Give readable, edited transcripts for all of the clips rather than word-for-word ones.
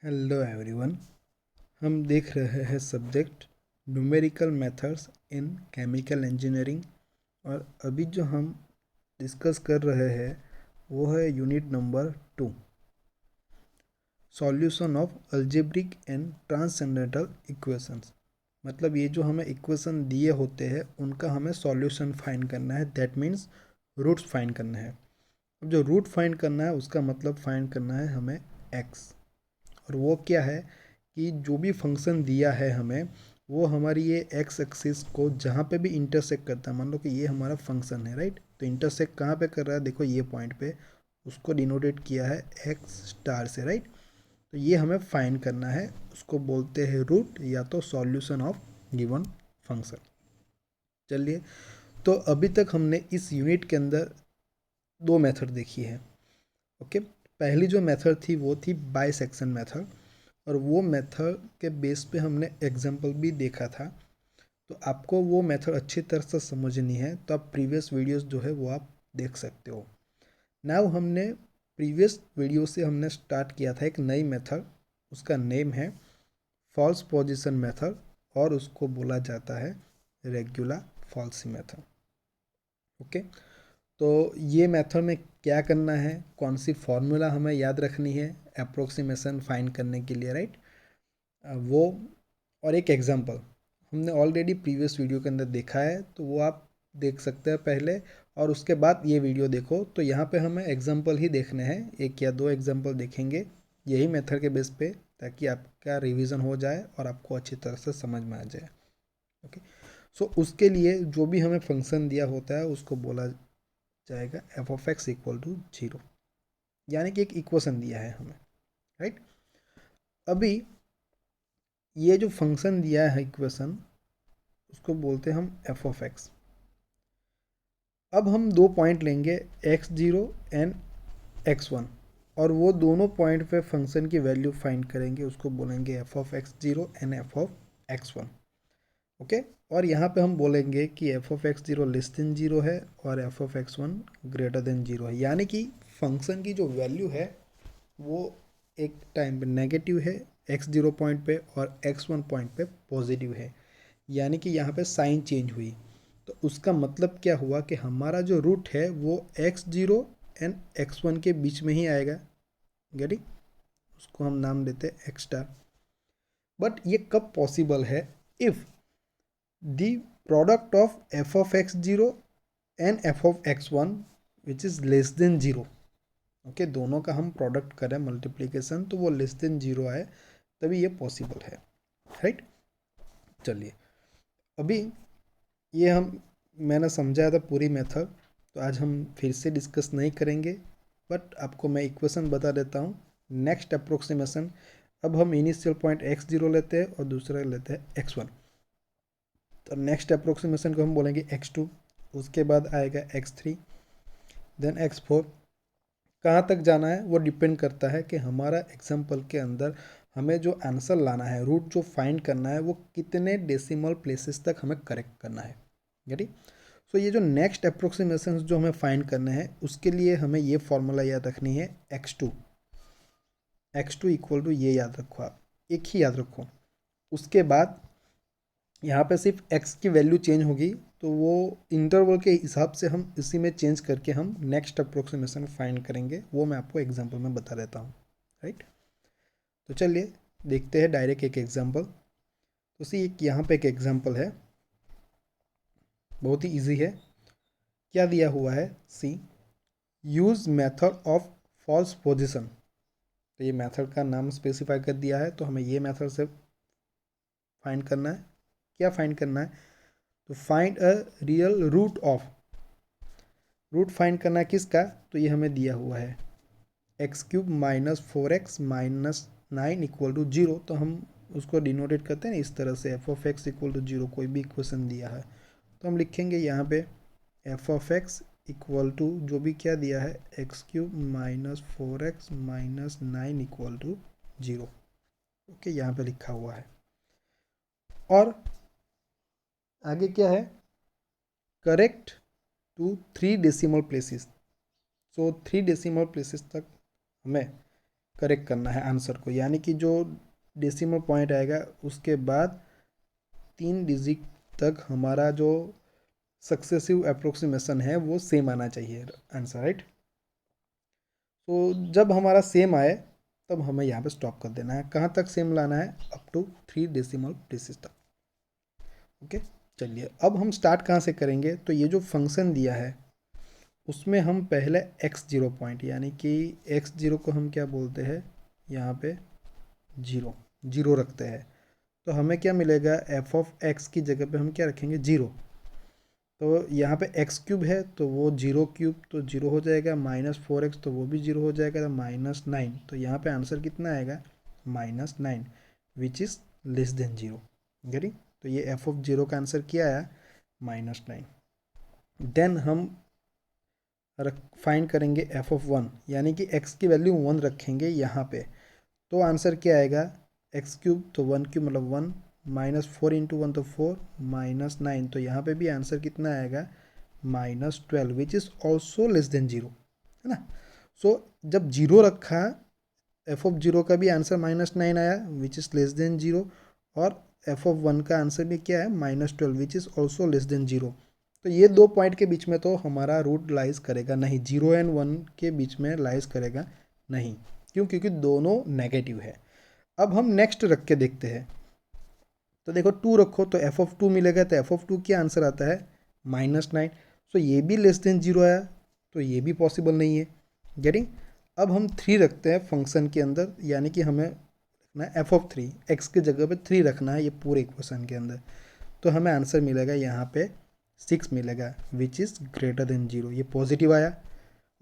Hello everyone. हम देख रहे हैं subject numerical methods in chemical engineering और अभी जो हम डिस्कस कर रहे हैं वो है unit number 2, solution of algebraic and transcendental equations. मतलब ये जो हमें इक्वेशन दिए होते हैं उनका हमें सॉल्यूशन फाइंड करना है, दैट मीन्स रूट्स फाइंड करना है। अब जो रूट फाइंड करना है उसका मतलब फाइंड करना है हमें एक्स, और वो क्या है कि जो भी फंक्शन दिया है हमें वो हमारी ये एक्स एक्सिस को जहाँ पे भी इंटरसेक्ट करता है, मान लो कि ये हमारा फंक्शन है राइट, तो इंटरसेक्ट कहाँ पे कर रहा है, देखो ये पॉइंट पे, उसको डिनोटेड किया है एक्स स्टार से राइट। तो ये हमें फाइंड करना है, उसको बोलते हैं रूट या तो सॉल्यूशन ऑफ गिवन फंक्शन। चलिए, तो अभी तक हमने इस यूनिट के अंदर दो मेथड देखी है। ओके, पहली जो मेथड थी वो थी बाइसेक्शन मेथड, और वो मेथड के बेस पे हमने एग्जाम्पल भी देखा था। तो आपको वो मेथड अच्छी तरह से समझनी है तो आप प्रीवियस वीडियोस जो है वो आप देख सकते हो। नाउ हमने प्रीवियस वीडियो से हमने स्टार्ट किया था एक नई मेथड, उसका नेम है फॉल्स पोजीशन मेथड, और उसको बोला जाता है रेगुलर फॉल्सी मेथड। ओके, तो ये मेथड में क्या करना है, कौन सी फॉर्मूला हमें याद रखनी है अप्रोक्सीमेशन फाइंड करने के लिए राइट, वो और एक एग्जांपल हमने ऑलरेडी प्रीवियस वीडियो के अंदर देखा है, तो वो आप देख सकते हैं पहले, और उसके बाद ये वीडियो देखो। तो यहाँ पे हमें एग्जांपल ही देखने हैं, एक या दो एग्जांपल देखेंगे यही मेथड के बेस पे, ताकि आपका रिवीजन हो जाए और आपको अच्छी तरह से समझ में आ जाए। ओके, सो उसके लिए जो भी हमें फंक्शन दिया होता है उसको बोला जाएगा F of X equal to 0, यानी कि एक इक्वेशन दिया है हमें राइट। अभी ये जो फंक्शन दिया है इक्वेशन, उसको बोलते हैं हम एफ ऑफ एक्स। अब हम दो पॉइंट लेंगे x0 एंड x1, और वो दोनों पॉइंट पे फंक्शन की वैल्यू फाइंड करेंगे, उसको बोलेंगे F of x0 and F of x1। Okay, और यहाँ पे हम बोलेंगे कि F of x0 less than 0 है और F of x1 greater than 0 है, यानी कि फंक्शन की जो वैल्यू है वो एक टाइम पे नेगेटिव है x0 पॉइंट पे और x1 पॉइंट पे पॉजिटिव है, यानी कि यहाँ पे साइन चेंज हुई। तो उसका मतलब क्या हुआ कि हमारा जो रूट है वो x0 एंड x1 के बीच में ही आएगा, गेटिंग, उसको हम नाम देते हैं एक्स स्टार। बट ये कब पॉसिबल है, if the product of F of x0 and F of x1 which is less than 0। Okay, दोनों का हम प्रोडक्ट करें मल्टीप्लीकेशन तो वो लेस देन 0 आए, तभी ये पॉसिबल है राइट। चलिए, अभी ये हम मैंने समझाया था पूरी मेथड, तो आज हम फिर से डिस्कस नहीं करेंगे, बट आपको मैं इक्वेशन बता देता हूँ। नेक्स्ट अप्रोक्सीमेशन, अब हम इनिशियल पॉइंट x0 लेते हैं और दूसरा लेते हैं x1। तो नेक्स्ट अप्रोक्सीमेशन को हम बोलेंगे x2, उसके बाद आएगा x3, देन x4। कहाँ तक जाना है वो डिपेंड करता है कि हमारा एग्जाम्पल के अंदर हमें जो आंसर लाना है, रूट जो फाइंड करना है, वो कितने डेसिमल प्लेसेस तक हमें करेक्ट करना है। गेटी, सो ये जो नेक्स्ट अप्रोक्सीमेशन जो हमें फाइंड करने हैं उसके लिए हमें ये फॉर्मूला याद रखनी है x2 इक्वल टू, ये याद रखो, आप एक ही याद रखो। उसके बाद यहाँ पे सिर्फ x की वैल्यू चेंज होगी, तो वो इंटरवल के हिसाब से हम इसी में चेंज करके हम नेक्स्ट अप्रोक्सीमेशन फाइंड करेंगे, वो मैं आपको एग्जांपल में बता देता हूँ राइट। तो चलिए देखते हैं डायरेक्ट एक एग्जांपल। तो सी एक यहाँ पे एक एग्जांपल है, बहुत ही इजी है। क्या दिया हुआ है, see use method of false position. तो ये मेथड का नाम स्पेसिफाई कर दिया है, तो हमें ये मेथड से फाइंड करना है। क्या फाइंड करना है, तो find a real root of, root find करना है किसका, तो ये हमें दिया हुआ है x³ minus 4x minus 9 equal to 0। तो हम उसको डिनोटेट करते हैं इस तरह से, F of X equal to 0, कोई भी इक्वेशन दिया है तो हम लिखेंगे यहाँ पे F of X equal to जो भी क्या दिया है x³ minus 4x minus 9 equal to 0। Okay, यहाँ पे लिखा हुआ है। और आगे क्या है, correct to 3 decimal places. So 3 decimal places तक हमें करेक्ट करना है आंसर को, यानी कि जो डेसिमल पॉइंट आएगा उसके बाद 3 डिजिट तक हमारा जो सक्सेसिव अप्रोक्सीमेशन है वो सेम आना चाहिए आंसर, राइट। तो जब हमारा सेम आए तब हमें यहाँ पे स्टॉप कर देना है। कहाँ तक सेम लाना है? अप टू 3 डेसिमल प्लेसेस तक। ओके, चलिए अब हम स्टार्ट कहाँ से करेंगे? तो ये जो फंक्शन दिया है उसमें हम पहले x0 पॉइंट, यानी कि x0 को हम क्या बोलते हैं यहाँ पे, जीरो, जीरो रखते हैं। तो हमें क्या मिलेगा? एफ ऑफ एक्स की जगह पे हम क्या रखेंगे? जीरो। तो यहाँ पे एक्स क्यूब है तो वो जीरो क्यूब तो जीरो हो जाएगा, -4x तो वो भी जीरो हो जाएगा, तो -9। तो यहाँ पे आंसर कितना आएगा? -9, which is less than zero. Getting? तो ये एफ ऑफ जीरो का आंसर क्या आया? -9। देन हम फाइंड करेंगे एफ ऑफ 1, यानी कि x की वैल्यू 1 रखेंगे यहाँ पे। तो आंसर क्या आएगा? एक्स क्यूब तो 1 क्यूब मतलब 1, -4 इंटू 1 तो 4, -9। तो यहाँ पे भी आंसर कितना आएगा? -12, which is also less than zero, है ना। सो जब जीरो रखा, एफ ऑफ जीरो का भी आंसर -9 आया, which is less than zero. और एफ ऑफ 1 का आंसर भी क्या है? -12, which is also less than zero. तो ये दो पॉइंट के बीच में तो हमारा रूट लाइज करेगा नहीं, 0 एंड 1 के बीच में लाइज करेगा नहीं। क्यों? क्योंकि दोनों नेगेटिव है। अब हम नेक्स्ट रख के देखते हैं। तो देखो 2 रखो तो एफ ऑफ 2 मिलेगा, तो एफ ऑफ 2 क्या आंसर आता है? -9। सो ये भी लेस देन जीरो आया, तो ये भी पॉसिबल नहीं है। गेटिंग? अब हम 3 रखते हैं फंक्शन के अंदर, यानी कि हमें रखना है एफ ऑफ 3, एक्स की जगह पे 3 रखना है ये पूरे इक्वेशन के अंदर। तो हमें आंसर मिलेगा यहाँ पे 6 मिलेगा, which is greater than zero. ये पॉजिटिव आया।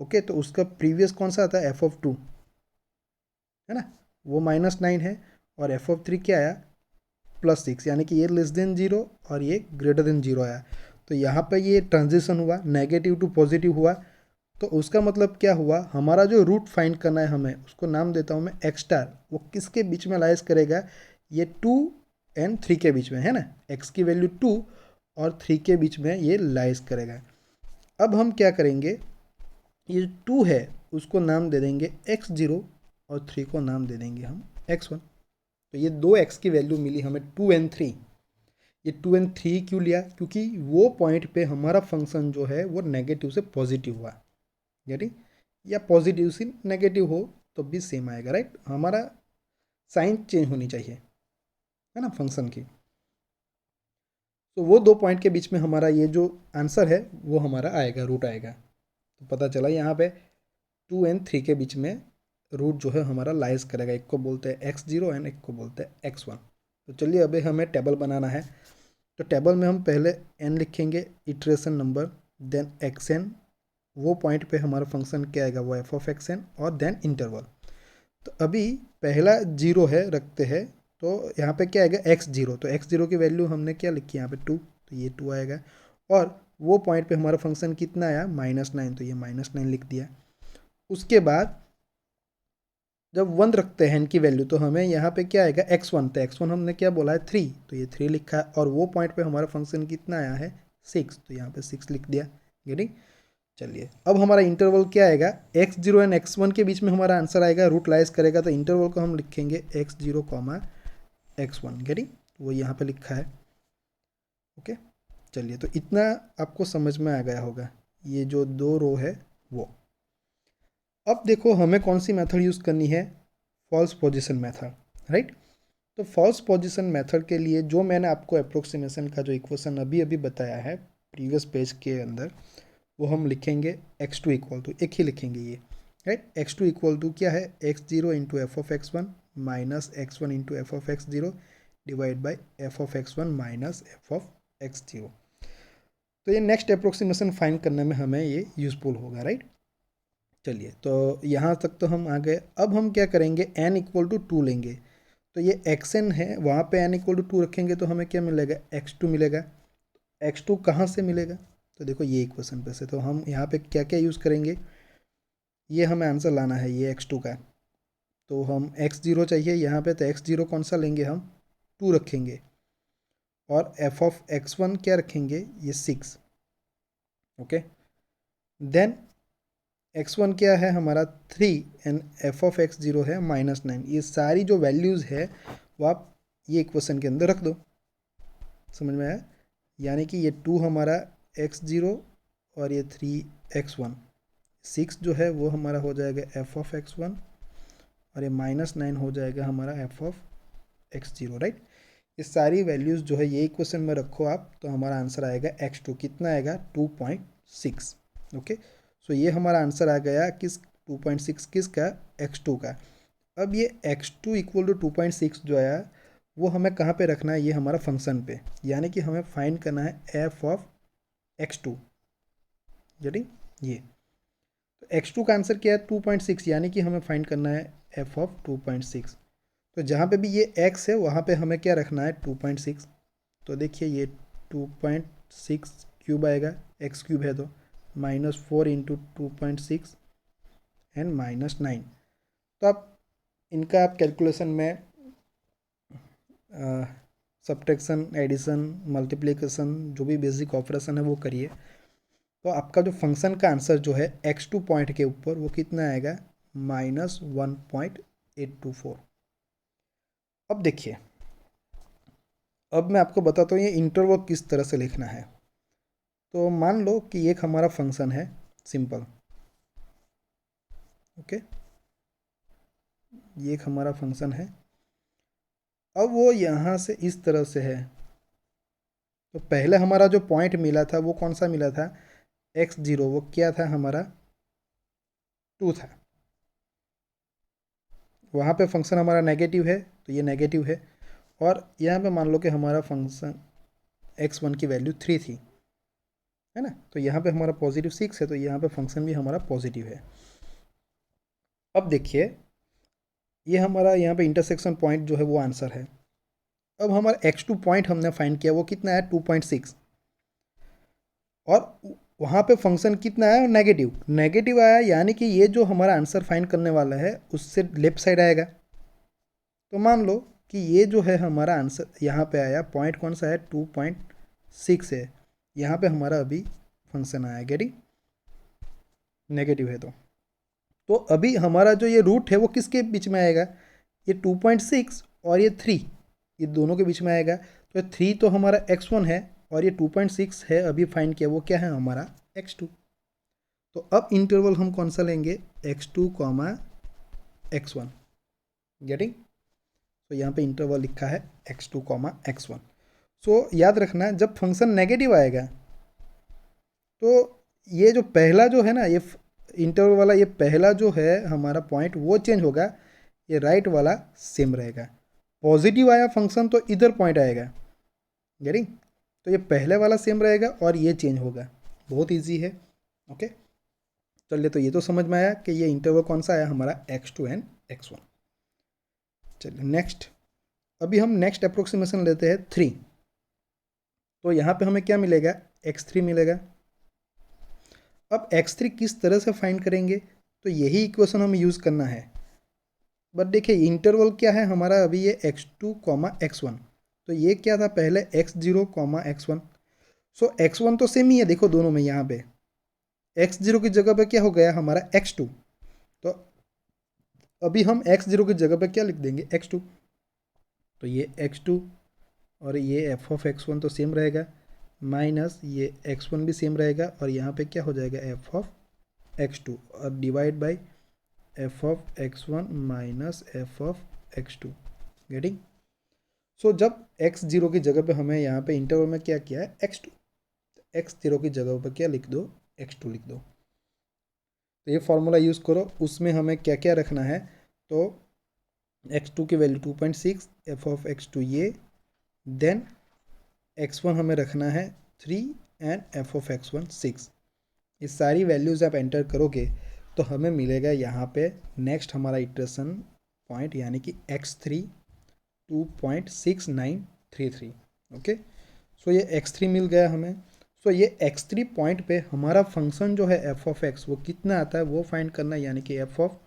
ओके, तो उसका प्रीवियस कौन सा आता है? एफ ऑफ 2, है ना, वो -9 है। और एफ ऑफ 3 क्या आया? +6, यानी कि ये लेस देन जीरो और ये ग्रेटर देन जीरो आया। तो यहाँ पे ये ट्रांजिशन हुआ, नेगेटिव टू पॉजिटिव हुआ। तो उसका मतलब क्या हुआ? हमारा जो रूट फाइंड करना है हमें, उसको नाम देता हूँ मैं एक्स स्टार। वो किसके बीच में लाइज करेगा? ये 2 एंड 3 के बीच में, है ना। एक्स की वैल्यू 2 और 3 के बीच में ये लाइज करेगा। अब हम क्या करेंगे? ये 2 है उसको नाम दे देंगे x0 और 3 को नाम दे देंगे हम x1। तो ये दो x की वैल्यू मिली हमें 2 एंड 3। ये 2 एंड 3 क्यों लिया? क्योंकि वो पॉइंट पे हमारा फंक्शन जो है वो नेगेटिव से पॉजिटिव हुआ। गेटिंग? या पॉजिटिव से नेगेटिव हो तो भी सेम आएगा, राइट। हमारा साइन चेंज होनी चाहिए, है ना, फंक्शन की। तो वो दो पॉइंट के बीच में हमारा ये जो आंसर है वो हमारा आएगा, रूट आएगा। तो पता चला यहाँ पे 2 एंड 3 के बीच में रूट जो है हमारा लाइज करेगा। एक को बोलते हैं x0 एंड एक को बोलते हैं x1। तो चलिए अभी हमें टेबल बनाना है। तो टेबल में हम पहले n लिखेंगे, इटरेशन नंबर, देन xn, वो पॉइंट पे हमारा फंक्शन क्या आएगा? वो एफ ऑफ xn, और देन इंटरवल। तो अभी पहला जीरो है रखते हैं, तो यहाँ पे क्या आएगा? x0। तो x0 की वैल्यू हमने क्या लिखी यहाँ पे? 2, तो ये 2 आएगा। और वो पॉइंट पे हमारा फंक्शन कितना आया? -9, तो ये -9 लिख दिया। उसके बाद जब 1 रखते हैं n की वैल्यू, तो हमें यहाँ पे क्या आएगा? x1। तो x1 हमने क्या बोला है? 3, तो ये 3 लिखा है। और वो पॉइंट पे हमारा फंक्शन कितना आया है? 6, तो यहाँ पे 6 लिख दिया। गेटिंग? चलिए अब हमारा इंटरवल क्या आएगा? x0 एंड x1 के बीच में हमारा आंसर आएगा, रूट लाइज करेगा। तो इंटरवल को हम लिखेंगे x0, x1। गेटिंग? वो यहाँ पे लिखा है। ओके, चलिए तो इतना आपको समझ में आ गया होगा, ये जो दो रो है वो। अब देखो हमें कौन सी मेथड यूज़ करनी है? False position method, right. तो फॉल्स पोजीशन मेथड के लिए जो मैंने आपको अप्रोक्सीमेशन का जो इक्वेशन अभी अभी बताया है प्रीवियस पेज के अंदर, वो हम लिखेंगे x2 इक्वल टू, एक ही लिखेंगे ये, राइट। x2 इक्वल टू क्या है? x0 into F of x1 minus x1 into F of x0 divide by F of x1 minus f of x0। तो ये नेक्स्ट अप्रोक्सीमेशन फाइंड करने में हमें ये यूजफुल होगा, राइट। चलिए तो यहाँ तक तो हम आ गए। अब हम क्या करेंगे? n इक्वल टू 2 लेंगे। तो ये xn है, वहाँ पे n इक्वल टू 2 रखेंगे तो हमें क्या मिलेगा? x2 मिलेगा। x2 कहाँ से मिलेगा? तो देखो ये इक्वेशन पे से, तो हम यहाँ पे क्या क्या यूज़ करेंगे? ये हमें आंसर लाना है ये x2 का। तो हम x0 चाहिए यहाँ पे, तो x0 कौन सा लेंगे हम? 2 रखेंगे। और f ऑफ x1 क्या रखेंगे? ये 6। ओके, देन x1 क्या है हमारा 3 एंड एफ ऑफ x0 है -9। ये सारी जो वैल्यूज़ है वो आप ये इक्वेशन के अंदर रख दो। समझ में आया? यानी कि ये 2 हमारा x0 और ये 3 x1, 6 जो है वो हमारा हो जाएगा एफ ऑफ x1 और ये -9 हो जाएगा हमारा एफ ऑफ x0, राइट। ये सारी वैल्यूज़ जो है ये इक्वेशन में रखो आप, तो हमारा आंसर आएगा x2 कितना आएगा 2.6। ओके, सो ये हमारा आंसर आ गया किस 2.6 किसका x2 का। अब ये x2 इक्वल टू 2.6 जो आया वो हमें कहाँ पे रखना है, ये हमारा फंक्शन पे, यानी कि हमें फाइंड करना है एफ ऑफ x2। जटी ये तो x2 का आंसर क्या है 2.6, यानी कि हमें फाइंड करना है एफ ऑफ 2.6। तो जहाँ पे भी ये x है वहाँ पे हमें क्या रखना है 2.6। तो देखिए ये 2.6 क्यूब आएगा, x क्यूब है तो -4 इंटू 2.6 एंड -9। तो आप इनका आप कैलकुलेशन में सब्ट्रैक्शन, एडिशन, मल्टीप्लिकेशन, जो भी बेसिक ऑपरेशन है वो करिए। तो आपका जो फंक्शन का आंसर जो है x2 पॉइंट के ऊपर वो कितना आएगा -1.824। अब देखिए, अब मैं आपको बताता हूँ ये इंटरवल किस तरह से लिखना है। तो मान लो कि एक हमारा फंक्शन है सिंपल, ओके, ये एक हमारा फंक्शन है। अब वो यहाँ से इस तरह से है, तो पहले हमारा जो पॉइंट मिला था वो कौन सा मिला था x0, वो क्या था हमारा 2 था। वहाँ पे फंक्शन हमारा नेगेटिव है तो ये नेगेटिव है, और यहाँ पे मान लो कि हमारा फंक्शन x1 की वैल्यू 3 थी, है ना। तो यहाँ पे हमारा पॉजिटिव 6 है, तो यहाँ पे फंक्शन भी हमारा पॉजिटिव है। अब देखिए ये हमारा यहाँ पे इंटरसेक्शन पॉइंट जो है वो आंसर है। अब हमारा x2 पॉइंट हमने फाइंड किया वो कितना है 2.6, और वहाँ पे फंक्शन कितना है नेगेटिव, नेगेटिव आया, यानी कि ये जो हमारा आंसर फाइंड करने वाला है उससे लेफ्ट साइड आएगा। तो मान लो कि ये जो है हमारा आंसर यहाँ पे आया, पॉइंट कौन सा है 2.6 है, यहाँ पे हमारा अभी फंक्शन आया गेटिंग नेगेटिव है। तो अभी हमारा जो ये रूट है वो किसके बीच में आएगा, ये 2.6 और ये 3, ये दोनों के बीच में आएगा। तो 3 तो हमारा x1 है और ये 2.6 है अभी फाइंड किया, वो क्या है हमारा x2। तो अब इंटरवल हम कौन सा लेंगे x2, x1, गेटिंग। तो यहाँ पे इंटरवल लिखा है x2, x1। सो याद रखना जब फंक्शन नेगेटिव आएगा तो ये जो पहला जो है ना, ये इंटरवल वाला ये पहला जो है हमारा पॉइंट वो चेंज होगा, ये राइट वाला सेम रहेगा। पॉजिटिव आया फंक्शन तो इधर पॉइंट आएगा, गेटिंग। तो ये पहले वाला सेम रहेगा और ये चेंज होगा, बहुत इजी है। ओके, चलिए, तो ये तो समझ में आया कि ये इंटरवल कौन सा आया हमारा x2 एंड x1। चलिए नेक्स्ट, अभी हम नेक्स्ट अप्रोक्सीमेशन लेते हैं 3। तो यहाँ पे हमें क्या मिलेगा x3 मिलेगा। अब x3 किस तरह से फाइंड करेंगे, तो यही इक्वेशन हमें यूज़ करना है। बट देखिए इंटरवल क्या है हमारा अभी ये x2, x1, तो ये क्या था पहले x0, x1। सो x1 तो सेम ही है देखो दोनों में, यहाँ पे x0 की जगह पे क्या हो गया हमारा x2, तो अभी हम x0 की जगह पे क्या लिख देंगे x2। तो ये x2 और ये एफ ऑफ x1 तो सेम रहेगा, माइनस ये x1 भी सेम रहेगा, और यहाँ पे क्या हो जाएगा एफ ऑफ x2 और divide by f of x1 minus f of x2, getting. So जब x0 की जगह पे हमें यहाँ पे इंटरवल में क्या किया है x2, x0 की जगह पर क्या लिख दो x2 लिख दो। तो ये फॉर्मूला यूज़ करो, उसमें हमें क्या क्या रखना है, तो x2 की वैल्यू 2.6, एफ ऑफ x2 ये, देन x1 हमें रखना है 3 एंड एफ ऑफ x1 6। ये सारी वैल्यूज़ आप एंटर करोगे तो हमें मिलेगा यहाँ पे नेक्स्ट हमारा इटरेशन पॉइंट, यानी कि x3 2.6933। ओके, सो ये x3 मिल गया हमें। सो ये x3 पॉइंट पे हमारा फंक्शन जो है एफ ऑफ x वो कितना आता है वो फाइंड करना है, यानी कि एफ ऑफ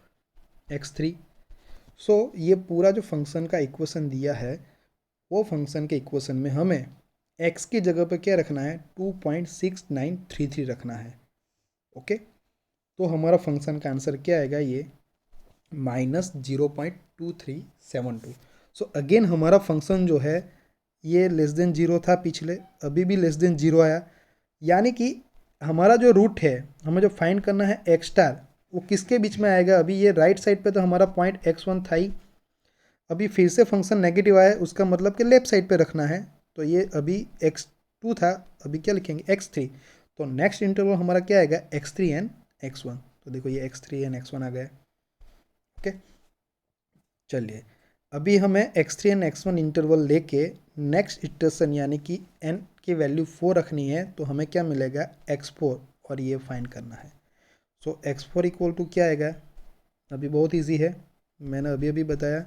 x3। सो ये पूरा जो फंक्शन का इक्वेशन दिया है वो फंक्शन के इक्वेशन में हमें x की जगह पे क्या रखना है 2.6933 रखना है। ओके, तो हमारा फंक्शन का आंसर क्या आएगा, ये -0.2372। सो अगेन हमारा फंक्शन जो है ये लेस देन जीरो था पिछले, अभी भी लेस देन जीरो आया, यानी कि हमारा जो रूट है हमें जो फाइंड करना है एक्स स्टार, वो किसके बीच में आएगा। अभी ये राइट साइड पे तो हमारा पॉइंट x1 था ही, अभी फिर से फंक्शन नेगेटिव आया, उसका मतलब कि लेफ्ट साइड पे रखना है। तो ये अभी x2 था, अभी क्या लिखेंगे x3। तो नेक्स्ट इंटरवल हमारा क्या आएगा, x3 एंड x1। तो देखो ये x3 एंड x1 आ गया। ओके, चलिए अभी हमें x3 एंड x1 इंटरवल लेके नेक्स्ट इटरेशन यानी कि n की वैल्यू 4 रखनी है, तो हमें क्या मिलेगा, x4, और ये फाइंड करना है। सो x4 इक्वल टू क्या आएगा, अभी बहुत इजी है, मैंने अभी अभी बताया।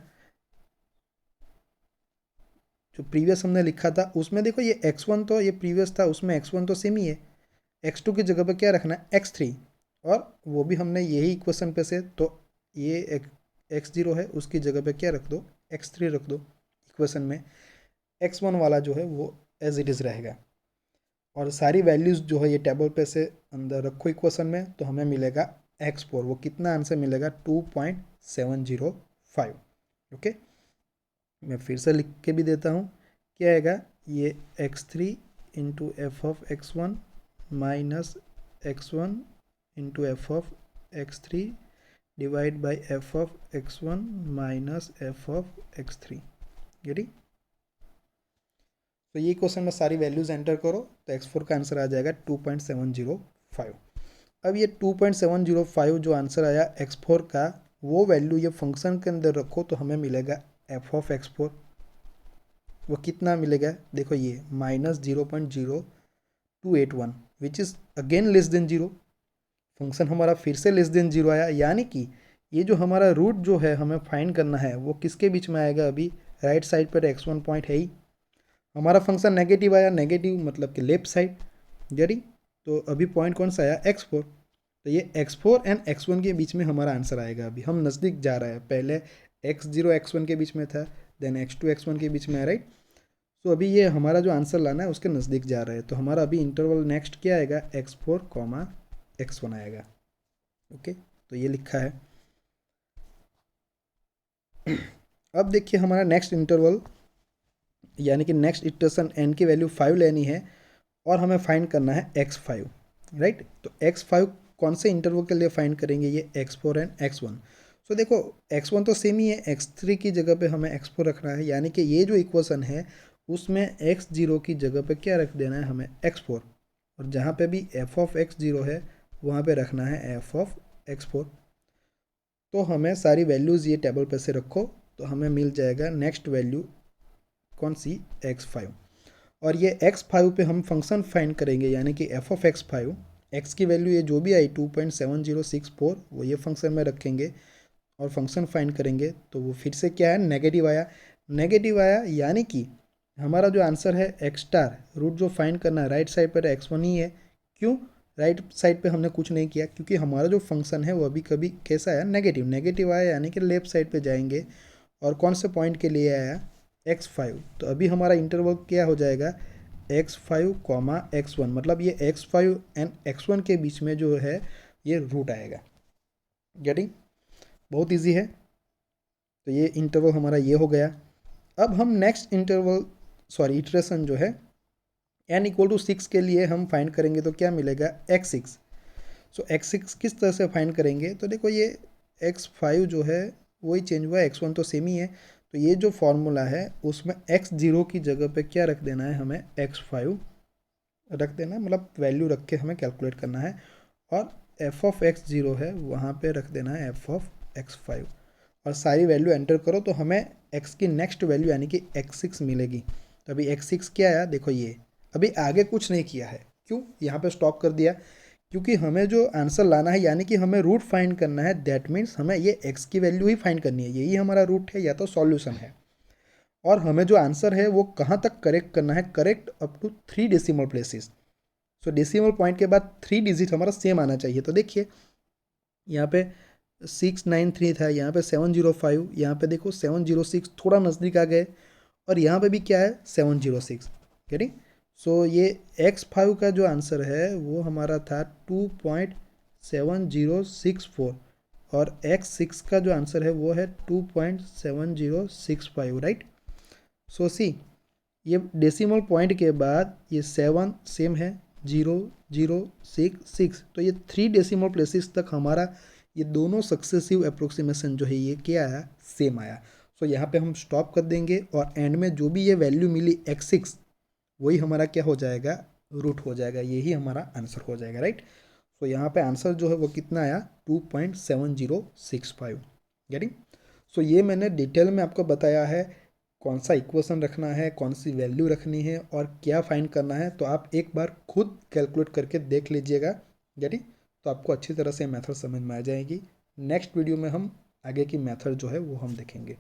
जो प्रीवियस हमने लिखा था उसमें देखो ये x1 तो ये प्रीवियस था, उसमें x1 तो सेम ही है, x2 की जगह पे क्या रखना है, x3, और वो भी हमने यही इक्वेशन पे से, तो ये x0 है उसकी जगह पे क्या रख दो, x3 रख दो इक्वेशन में, x1 वाला जो है वो एज इट इज़ रहेगा, और सारी वैल्यूज़ जो है ये टेबल पे से अंदर रखो इक्वेशन में, तो हमें मिलेगा x4, वो कितना आंसर मिलेगा, 2.705। ओके, मैं फिर से लिख के भी देता हूँ, क्या आएगा, ये x3 into F of x1 minus x1 into F of x3 divide by F of x1 minus f of x3। Getty, तो ये क्वेश्चन में सारी वैल्यूज एंटर करो, तो x4 का आंसर आ जाएगा 2.705। अब ये 2.705 जो आंसर आया x4 का, वो वैल्यू ये फंक्शन के अंदर रखो, तो हमें मिलेगा एफ ऑफ x4, वो कितना मिलेगा, देखो ये -0.0281 which is again less than zero. Function हमारा फिर से लेस देन जीरो आया, यानी कि ये जो हमारा रूट जो है हमें फाइंड करना है वो किसके बीच में आएगा, अभी राइट साइड पर x1 पॉइंट है ही, हमारा फंक्शन नेगेटिव आया, नेगेटिव मतलब कि लेफ्ट साइड जरी, तो अभी पॉइंट कौन सा आया, x4, तो ये x4 एंड x1 के बीच में हमारा आंसर आएगा। अभी हम नज़दीक जा रहा है, पहले x0 x1 के बीच में था, देन x2 x1 के बीच में है, राइट। तो अभी ये हमारा जो आंसर लाना है उसके नज़दीक जा रहा है, तो हमारा अभी इंटरवल नेक्स्ट क्या आएगा, x4, x1 आएगा। ओके, तो ये लिखा है। अब देखिए हमारा नेक्स्ट इंटरवल यानी कि नेक्स्ट इटरेशन n की वैल्यू 5 लेनी है, और हमें फाइंड करना है x5, राइट। तो x5 कौन से इंटरवल के लिए फाइंड करेंगे, ये x4 एंड x1। सो देखो x1 तो सेम ही है, x3 की जगह पे हमें x4 रखना है, यानी कि ये जो इक्वेशन है उसमें x0 की जगह पे क्या रख देना है, हमें x4, और जहाँ पे भी f ऑफ x0 है वहाँ पे रखना है f ऑफ x4। तो हमें सारी वैल्यूज़ ये टेबल पे से रखो, तो हमें मिल जाएगा नेक्स्ट वैल्यू कौन सी, x5, और ये x5 पे हम फंक्शन फाइंड करेंगे, यानी कि f ऑफ x5, x की वैल्यू ये जो भी आई 2.7064 वो ये फंक्शन में रखेंगे और फंक्शन फाइंड करेंगे, तो वो फिर से क्या है, नेगेटिव आया, नेगेटिव आया, यानी कि हमारा जो आंसर है x स्टार, रूट जो फाइंड करना है राइट साइड पर x1 ही है। क्यों राइट साइड पे हमने कुछ नहीं किया, क्योंकि हमारा जो फंक्शन है वो अभी कभी कैसा आया, नेगेटिव, नेगेटिव आया, यानी कि लेफ्ट साइड पे जाएंगे, और कौन से पॉइंट के लिए आया, x5। तो अभी हमारा इंटरवल क्या हो जाएगा, x5, x1, मतलब ये x5 एंड x1 के बीच में जो है ये रूट आएगा। गेटिंग, बहुत इजी है। तो ये इंटरवल हमारा ये हो गया। अब हम नेक्स्ट इंटरवल इटरेशन जो है n इक्वल टू 6 के लिए हम फाइंड करेंगे, तो क्या मिलेगा, x6। सो x6 किस तरह से फाइंड करेंगे, तो देखो ये x5 जो है वही चेंज हुआ है, x1 तो सेम ही है, तो ये जो फॉर्मूला है उसमें x0 की जगह पे क्या रख देना है, हमें x5 रख देना है, मतलब वैल्यू रख के हमें कैलकुलेट करना है, और f ऑफ x0 है वहाँ पे रख देना है f ऑफ x5, और सारी वैल्यू एंटर करो, तो हमें x की नेक्स्ट वैल्यू यानी कि x6 मिलेगी। तो अभी x6 क्या आया, देखो ये अभी आगे कुछ नहीं किया है, क्यों यहाँ पे स्टॉप कर दिया, क्योंकि हमें जो आंसर लाना है यानी कि हमें रूट फाइंड करना है, दैट मीन्स हमें ये x की वैल्यू ही फाइंड करनी है, यही हमारा रूट है या तो सॉल्यूशन है, और हमें जो आंसर है वो कहाँ तक करेक्ट करना है, correct up to 3 decimal places. So decimal point के बाद 3 डिजिट हमारा सेम आना चाहिए। तो देखिए यहाँ पे 693 था, यहाँ पे 705, यहाँ पे देखो 706, थोड़ा नज़दीक आ गए, और यहाँ पे भी क्या है 706। गेटिंग, सो ये x5 का जो आंसर है वो हमारा था 2.705। 2.7064 और x6 का जो आंसर है वो है 2.7065, राइट। सो सी, ये डेसिमल पॉइंट के बाद ये 7 सेम है, 0.066, तो ये 3 डेसिमल प्लेसेस तक हमारा ये दोनों सक्सेसिव अप्रोक्सीमेशन जो है ये क्या आया, सेम आया। सो यहाँ पे हम स्टॉप कर देंगे और एंड में जो भी ये वैल्यू मिली x6 वही हमारा क्या हो जाएगा, रूट हो जाएगा, यही हमारा आंसर हो जाएगा, राइट। तो यहाँ पे आंसर जो है वो कितना आया, 2.7065, गेटिंग। सो ये मैंने डिटेल में आपको बताया है कौन सा इक्वेशन रखना है, कौन सी वैल्यू रखनी है और क्या फाइंड करना है, तो आप एक बार खुद कैलकुलेट करके देख लीजिएगा, गेटिंग। तो आपको अच्छी तरह से मेथड समझ में आ जाएगी। नेक्स्ट वीडियो में हम आगे की मेथड जो है वो हम देखेंगे।